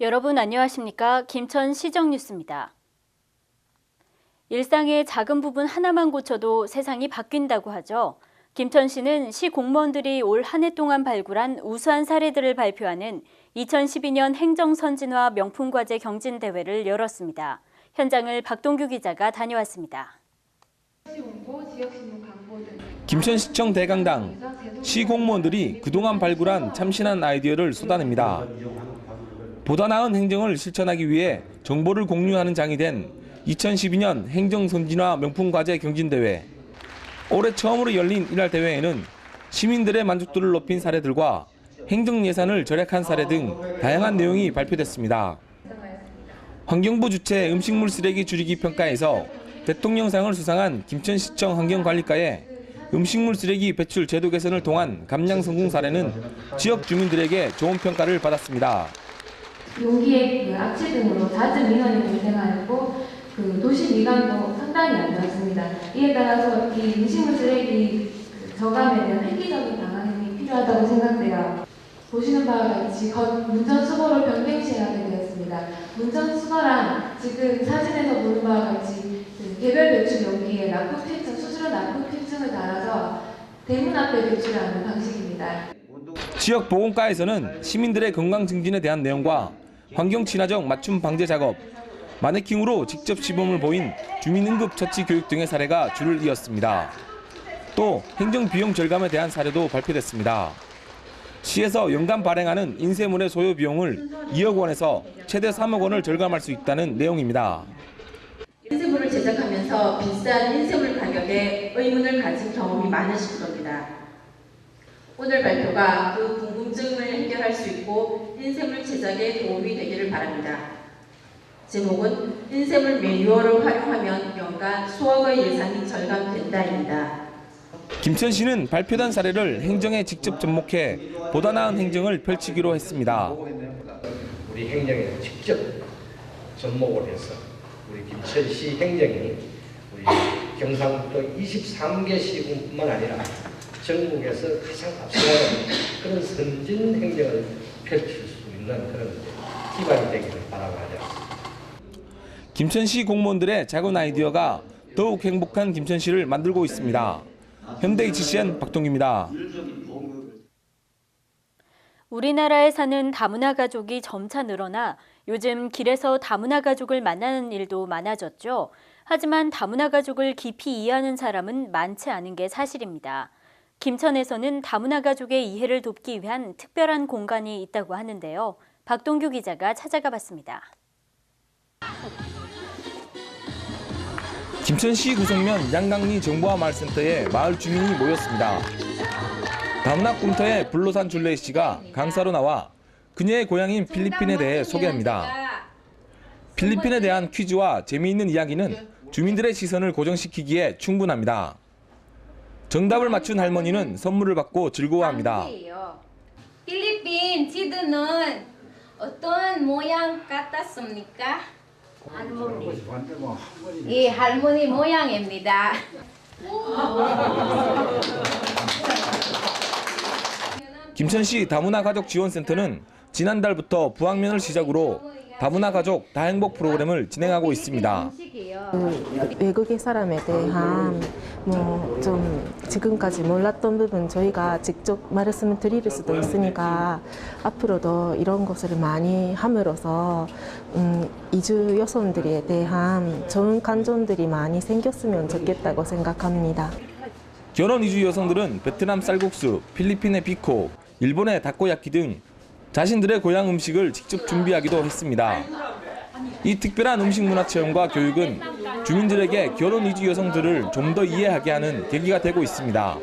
여러분 안녕하십니까? 김천 시정뉴스입니다. 일상의 작은 부분 하나만 고쳐도 세상이 바뀐다고 하죠. 김천시는 시 공무원들이 올 한 해 동안 발굴한 우수한 사례들을 발표하는 2012년 행정선진화 명품과제 경진대회를 열었습니다. 현장을 박동규 기자가 다녀왔습니다. 김천시청 대강당, 시 공무원들이 그동안 발굴한 참신한 아이디어를 쏟아냅니다. 보다 나은 행정을 실천하기 위해 정보를 공유하는 장이 된 2012년 행정선진화 명품과제 경진대회. 올해 처음으로 열린 이날 대회에는 시민들의 만족도를 높인 사례들과 행정 예산을 절약한 사례 등 다양한 내용이 발표됐습니다. 환경부 주최 음식물 쓰레기 줄이기 평가에서 대통령상을 수상한 김천시청 환경관리과의 음식물 쓰레기 배출 제도 개선을 통한 감량 성공 사례는 지역 주민들에게 좋은 평가를 받았습니다. 용기의 악취 등으로 잦은 민원이 발생하였고 도시 미관도 상당히 안 좋았습니다. 이에 따라서 이 음식물 쓰레기 저감에 대한 획기적인 방안이 필요하다고 생각돼요. 보시는 바와 같이 문전수거로 변경시행하게 되었습니다. 문전수거란 지금 사진에서 보는 바와 같이 개별 배출 용기에 납품 필증, 수수료 납품 필증을 달아서 대문 앞에 배출하는 방식입니다. 지역 보건과에서는 시민들의 건강 증진에 대한 내용과 환경 친화적 맞춤 방제 작업, 마네킹으로 직접 시범을 보인 주민 응급 처치 교육 등의 사례가 줄을 이었습니다. 또 행정 비용 절감에 대한 사례도 발표됐습니다. 시에서 연간 발행하는 인쇄물의 소요 비용을 2억 원에서 최대 3억 원을 절감할 수 있다는 내용입니다. 인쇄물을 제작하면서 비싼 인쇄물 가격에 의문을 가진 경험이 많으실 겁니다. 오늘 발표가 그 궁금증을 해결할 수 있고 인쇄물 제작에 도움이 되기를 바랍니다. 제목은 인쇄물 매뉴얼을 활용하면 연간 수억의 예산이 절감된다입니다. 김천시는 발표된 사례를 행정에 직접 접목해 보다 나은 행정을 펼치기로 했습니다. 우리 행정에 직접 접목을 해서 우리 김천시 행정이 우리 경상북도 23개 시군뿐만 아니라 전국에서 가장 앞서가는 그런 선진 행정을 펼칠 수 있는 그런 기반이 되기를 바라겠습니다. 김천시 공무원들의 작은 아이디어가 더욱 행복한 김천시를 만들고 있습니다. 현대HCN 박동규입니다. 우리나라에 사는 다문화 가족이 점차 늘어나 요즘 길에서 다문화 가족을 만나는 일도 많아졌죠. 하지만 다문화 가족을 깊이 이해하는 사람은 많지 않은 게 사실입니다. 김천에서는 다문화 가족의 이해를 돕기 위한 특별한 공간이 있다고 하는데요. 박동규 기자가 찾아가 봤습니다. 김천시 구성면 양강리 정보화마을센터에 마을 주민이 모였습니다. 다문화 꿈터의 불로산 줄레이 씨가 강사로 나와 그녀의 고향인 필리핀에 대해 소개합니다. 필리핀에 대한 퀴즈와 재미있는 이야기는 주민들의 시선을 고정시키기에 충분합니다. 정답을 맞춘 할머니는 선물을 받고 즐거워합니다. 필리핀 지도는 어떤 모양 같았습니까? 이 할머니 모양입니다. 김천시 다문화 가족 지원센터는 지난달부터 부학년을 시작으로 다문화 가족 다행복 프로그램을 진행하고 있습니다. 외국의 사람에 대한 좀 지금까지 몰랐던 부분 저희가 직접 말씀을 드릴 수도 있으니까 앞으로도 이런 것을 많이 함으로써 이주 여성들에 대한 좋은 감정들이 많이 생겼으면 좋겠다고 생각합니다. 결혼 이주 여성들은 베트남 쌀국수, 필리핀의 비코, 일본의 다코야키 등 자신들의 고향 음식을 직접 준비하기도 했습니다. 이 특별한 음식 문화 체험과 교육은 주민들에게 결혼 이주 여성들을 좀 더 이해하게 하는 계기가 되고 있습니다.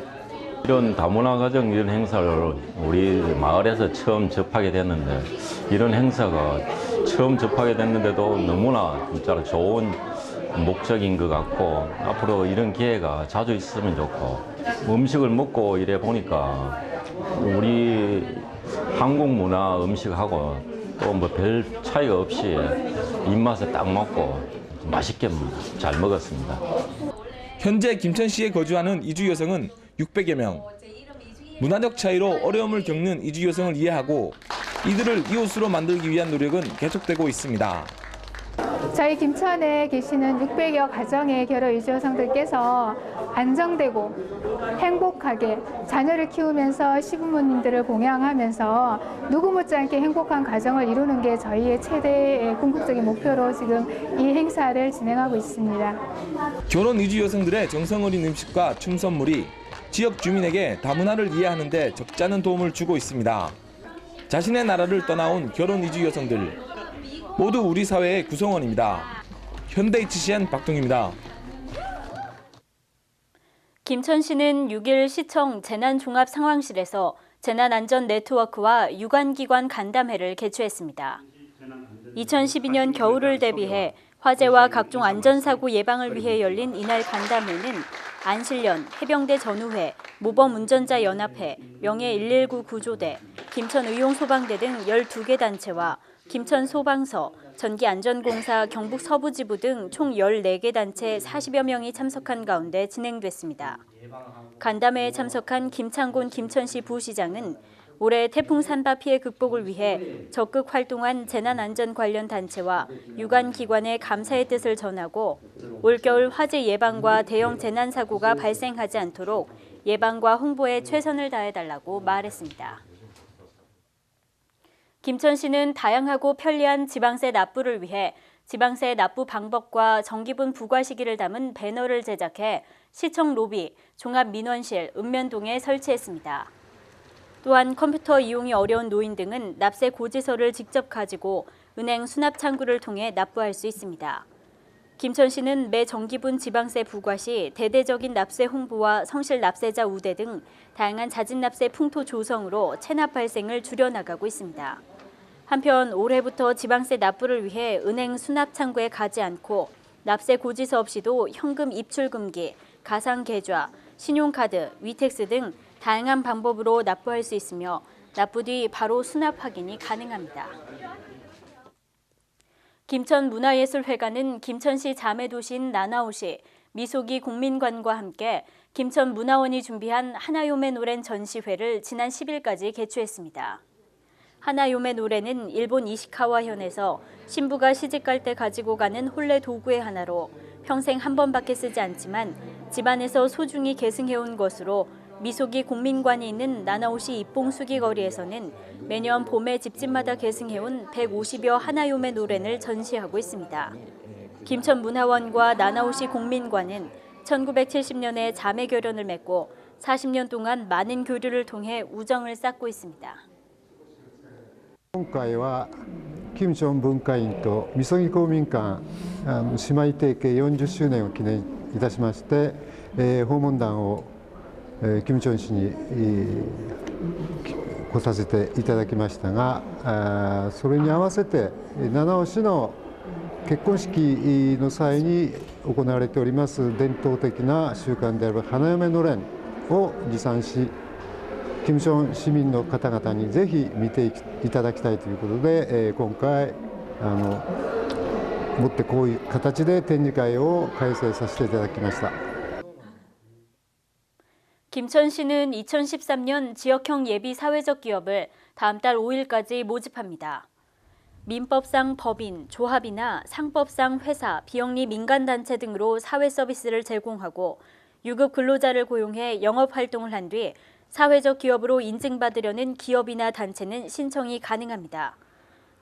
이런 다문화 가정 이런 행사를 우리 마을에서 처음 접하게 됐는데 이런 행사가 처음 접하게 됐는데도 너무나 진짜 좋은 목적인 것 같고 앞으로 이런 기회가 자주 있으면 좋고 음식을 먹고 이래 보니까 우리 한국 문화 음식하고 또 뭐 별 차이가 없이 입맛에 딱 맞고 맛있게 잘 먹었습니다. 현재 김천시에 거주하는 이주 여성은 600여 명. 문화적 차이로 어려움을 겪는 이주 여성을 이해하고 이들을 이웃으로 만들기 위한 노력은 계속되고 있습니다. 저희 김천에 계시는 600여 가정의 결혼 이주 여성들께서 안정되고 행복하게 자녀를 키우면서 시부모님들을 봉양하면서 누구 못지않게 행복한 가정을 이루는 게 저희의 최대의 궁극적인 목표로 지금 이 행사를 진행하고 있습니다. 결혼 이주 여성들의 정성 어린 음식과 춤 선물이 지역 주민에게 다문화를 이해하는 데 적지 않은 도움을 주고 있습니다. 자신의 나라를 떠나온 결혼 이주 여성들 모두 우리 사회의 구성원입니다. 현대 HCN 박동입니다. 김천시는 6일 시청 재난종합상황실에서 재난안전 네트워크와 유관기관 간담회를 개최했습니다. 2012년 겨울을 대비해 화재와 각종 안전사고 예방을 위해 열린 이날 간담회는 안실련, 해병대 전우회, 모범운전자연합회, 명예119 구조대, 김천의용소방대 등 12개 단체와 김천소방서, 전기안전공사 경북서부지부 등 총 14개 단체 40여 명이 참석한 가운데 진행됐습니다. 간담회에 참석한 김창곤 김천시 부시장은 올해 태풍 산파 피해 극복을 위해 적극 활동한 재난안전 관련 단체와 유관기관에 감사의 뜻을 전하고 올겨울 화재 예방과 대형 재난사고가 발생하지 않도록 예방과 홍보에 최선을 다해달라고 말했습니다. 김천시는 다양하고 편리한 지방세 납부를 위해 지방세 납부 방법과 정기분 부과 시기를 담은 배너를 제작해 시청 로비, 종합민원실, 읍면동에 설치했습니다. 또한 컴퓨터 이용이 어려운 노인 등은 납세 고지서를 직접 가지고 은행 수납 창구를 통해 납부할 수 있습니다. 김천시는 매 정기분 지방세 부과 시 대대적인 납세 홍보와 성실 납세자 우대 등 다양한 자진납세 풍토 조성으로 체납 발생을 줄여나가고 있습니다. 한편 올해부터 지방세 납부를 위해 은행 수납 창구에 가지 않고 납세 고지서 없이도 현금 입출 금기, 가상 계좌, 신용카드, 위택스 등 다양한 방법으로 납부할 수 있으며 납부 뒤 바로 수납 확인이 가능합니다. 김천문화예술회관은 김천시 자매도시인 나나오시, 미소기 국민관과 함께 김천문화원이 준비한 하나요메 노랜 전시회를 지난 10일까지 개최했습니다. 하나요메 노래는 일본 이시카와현에서 신부가 시집갈 때 가지고 가는 혼례 도구의 하나로 평생 한 번밖에 쓰지 않지만 집안에서 소중히 계승해온 것으로 미소기 국민관이 있는 나나오시 입봉수기 거리에서는 매년 봄에 집집마다 계승해온 150여 하나요메 노래를 전시하고 있습니다. 김천문화원과 나나오시 국민관은 1970년에 자매 결연을 맺고 40년 동안 많은 교류를 통해 우정을 쌓고 있습니다. 今回は金正恩文化院とみそぎ公民館姉妹提携40周年を記念いたしまして、訪問団を金正恩市に来させていただきましたが、それに合わせて七尾市の結婚式の際に行われております伝統的な習慣である花嫁のれんを持参し、金正恩市民の方々にぜひ見ていただきたいということで、今回もってこういう形で展示会を開催させていただきました。 김천시는 2013년 지역형 예비 사회적 기업을 다음 달 5일까지 모집합니다. 민법상 법인, 조합이나 상법상 회사, 비영리 민간단체 등으로 사회 서비스를 제공하고 유급 근로자를 고용해 영업활동을 한 뒤 사회적 기업으로 인증받으려는 기업이나 단체는 신청이 가능합니다.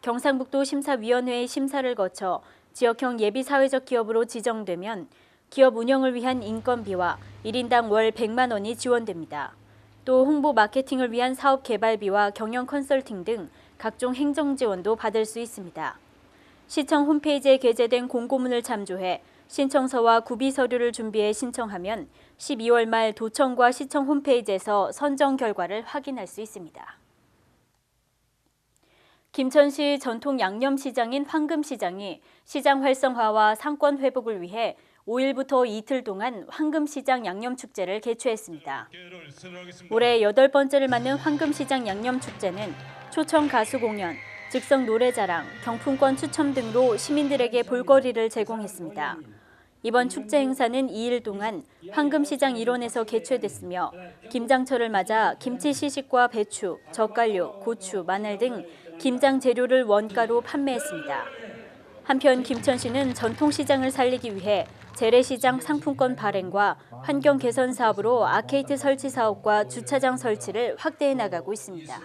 경상북도 심사위원회의 심사를 거쳐 지역형 예비 사회적 기업으로 지정되면 기업 운영을 위한 인건비와 1인당 월 100만 원이 지원됩니다. 또 홍보 마케팅을 위한 사업 개발비와 경영 컨설팅 등 각종 행정 지원도 받을 수 있습니다. 시청 홈페이지에 게재된 공고문을 참조해 신청서와 구비 서류를 준비해 신청하면 12월 말 도청과 시청 홈페이지에서 선정 결과를 확인할 수 있습니다. 김천시 전통 양념시장인 황금시장이 시장 활성화와 상권 회복을 위해 5일부터 이틀 동안 황금시장 양념축제를 개최했습니다. 올해 8번째를 맞는 황금시장 양념축제는 초청 가수 공연, 즉석 노래자랑, 경품권 추첨 등으로 시민들에게 볼거리를 제공했습니다. 이번 축제 행사는 2일 동안 황금시장 일원에서 개최됐으며 김장철을 맞아 김치 시식과 배추, 젓갈류, 고추, 마늘 등 김장 재료를 원가로 판매했습니다. 한편 김천시는 전통시장을 살리기 위해 재래시장 상품권 발행과 환경 개선 사업으로 아케이드 설치 사업과 주차장 설치를 확대해 나가고 있습니다.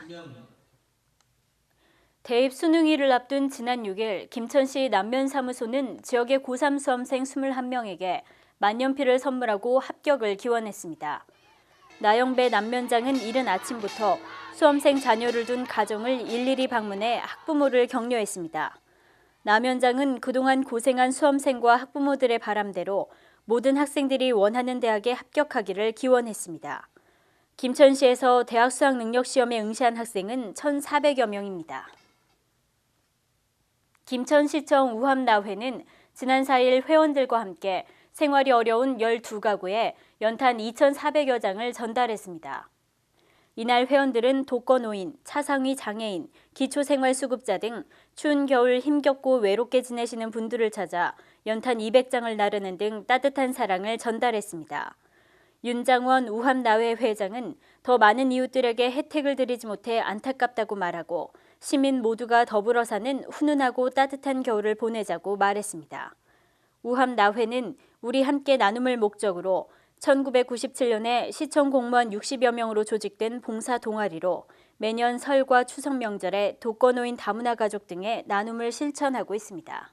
대입 수능일을 앞둔 지난 6일 김천시 남면사무소는 지역의 고3 수험생 21명에게 만년필을 선물하고 합격을 기원했습니다. 나영배 남면장은 이른 아침부터 수험생 자녀를 둔 가정을 일일이 방문해 학부모를 격려했습니다. 남면장은 그동안 고생한 수험생과 학부모들의 바람대로 모든 학생들이 원하는 대학에 합격하기를 기원했습니다. 김천시에서 대학 수학 능력 시험에 응시한 학생은 1,400여 명입니다. 김천시청 우함나회는 지난 4일 회원들과 함께 생활이 어려운 12가구에 연탄 2,400여 장을 전달했습니다. 이날 회원들은 독거노인, 차상위 장애인, 기초생활수급자 등 추운 겨울 힘겹고 외롭게 지내시는 분들을 찾아 연탄 200장을 나르는 등 따뜻한 사랑을 전달했습니다. 윤장원 우함나회 회장은 더 많은 이웃들에게 혜택을 드리지 못해 안타깝다고 말하고 시민 모두가 더불어 사는 훈훈하고 따뜻한 겨울을 보내자고 말했습니다. 우함나회는 우리 함께 나눔을 목적으로 1997년에 시청 공무원 60여 명으로 조직된 봉사 동아리로 매년 설과 추석 명절에 독거노인 다문화 가족 등의 나눔을 실천하고 있습니다.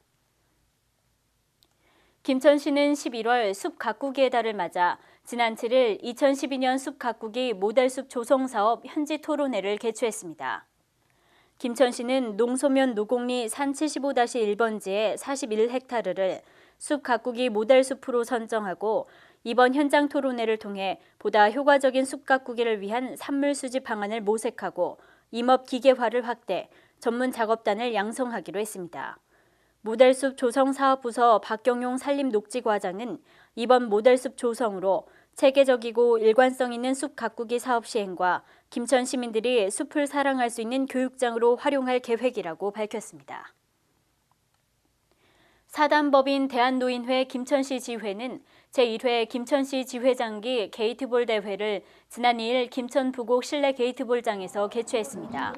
김천시는 11월 숲 가꾸기의 달을 맞아 지난 7일 2012년 숲 가꾸기 모델숲 조성 사업 현지 토론회를 개최했습니다. 김천시는 농소면 노곡리 산 75-1번지의 41헥타르를 숲 가꾸기 모델숲으로 선정하고 이번 현장 토론회를 통해 보다 효과적인 숲 가꾸기를 위한 산물 수집 방안을 모색하고 임업 기계화를 확대, 전문 작업단을 양성하기로 했습니다. 모델숲 조성사업부서 박경용 산림녹지과장은 이번 모델숲 조성으로 체계적이고 일관성 있는 숲 가꾸기 사업 시행과 김천 시민들이 숲을 사랑할 수 있는 교육장으로 활용할 계획이라고 밝혔습니다. 사단법인 대한노인회 김천시 지회는 제1회 김천시 지회장기 게이트볼 대회를 지난 2일 김천 부곡 실내 게이트볼장에서 개최했습니다.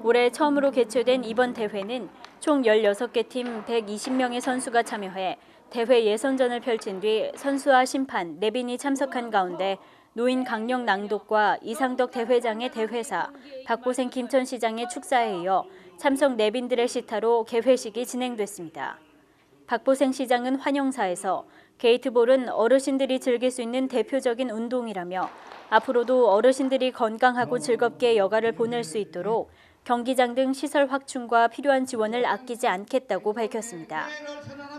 올해 처음으로 개최된 이번 대회는 총 16개 팀 120명의 선수가 참여해 대회 예선전을 펼친 뒤 선수와 심판, 내빈이 참석한 가운데 노인 강령 낭독과 이상덕 대회장의 대회사, 박보생 김천시장의 축사에 이어 참석 내빈들의 시타로 개회식이 진행됐습니다. 박보생 시장은 환영사에서 게이트볼은 어르신들이 즐길 수 있는 대표적인 운동이라며 앞으로도 어르신들이 건강하고 즐겁게 여가를 보낼 수 있도록 경기장 등 시설 확충과 필요한 지원을 아끼지 않겠다고 밝혔습니다.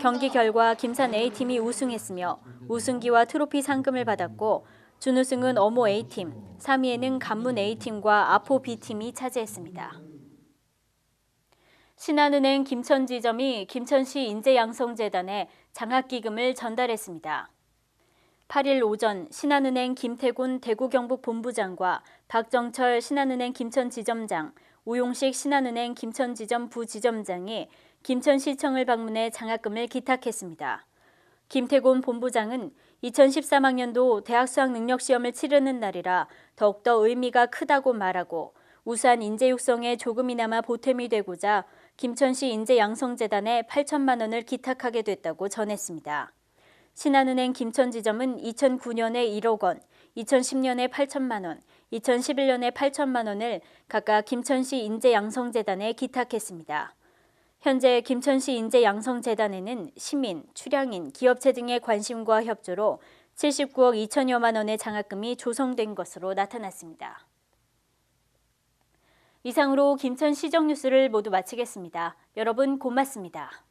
경기 결과 김산 A팀이 우승했으며 우승기와 트로피 상금을 받았고 준우승은 어모 A팀, 3위에는 간문 A팀과 아포 B팀이 차지했습니다. 신한은행 김천지점이 김천시 인재양성재단에 장학기금을 전달했습니다. 8일 오전 신한은행 김태곤 대구경북본부장과 박정철 신한은행 김천지점장, 우용식 신한은행 김천지점 부지점장이 김천시청을 방문해 장학금을 기탁했습니다. 김태곤 본부장은 2013학년도 대학 수학 능력 시험을 치르는 날이라 더욱더 의미가 크다고 말하고 우수한 인재 육성에 조금이나마 보탬이 되고자 김천시 인재양성재단에 8천만 원을 기탁하게 됐다고 전했습니다. 신한은행 김천지점은 2009년에 1억 원, 2010년에 8천만 원, 2011년에 8천만 원을 각각 김천시 인재양성재단에 기탁했습니다. 현재 김천시 인재양성재단에는 시민, 출향인, 기업체 등의 관심과 협조로 79억 2천여만 원의 장학금이 조성된 것으로 나타났습니다. 이상으로 김천시정 뉴스를 모두 마치겠습니다. 여러분 고맙습니다.